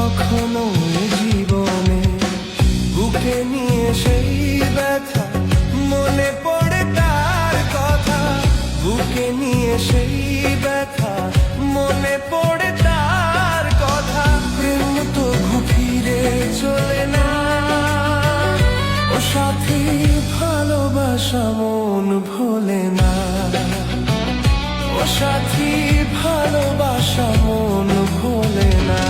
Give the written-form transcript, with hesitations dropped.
কখনো জীবনে বুকে নিয়ে সেই ব্যথা, মনে পড়ে তার কথা। বুকে নিয়ে সেই ব্যথা, মনে পড়ে তার কথা। প্রেম তো ফিরে চলে না, ও সাথী ভালোবাসা মন ভোলে না। ও সাথী ভালোবাসা মন ভোলে না।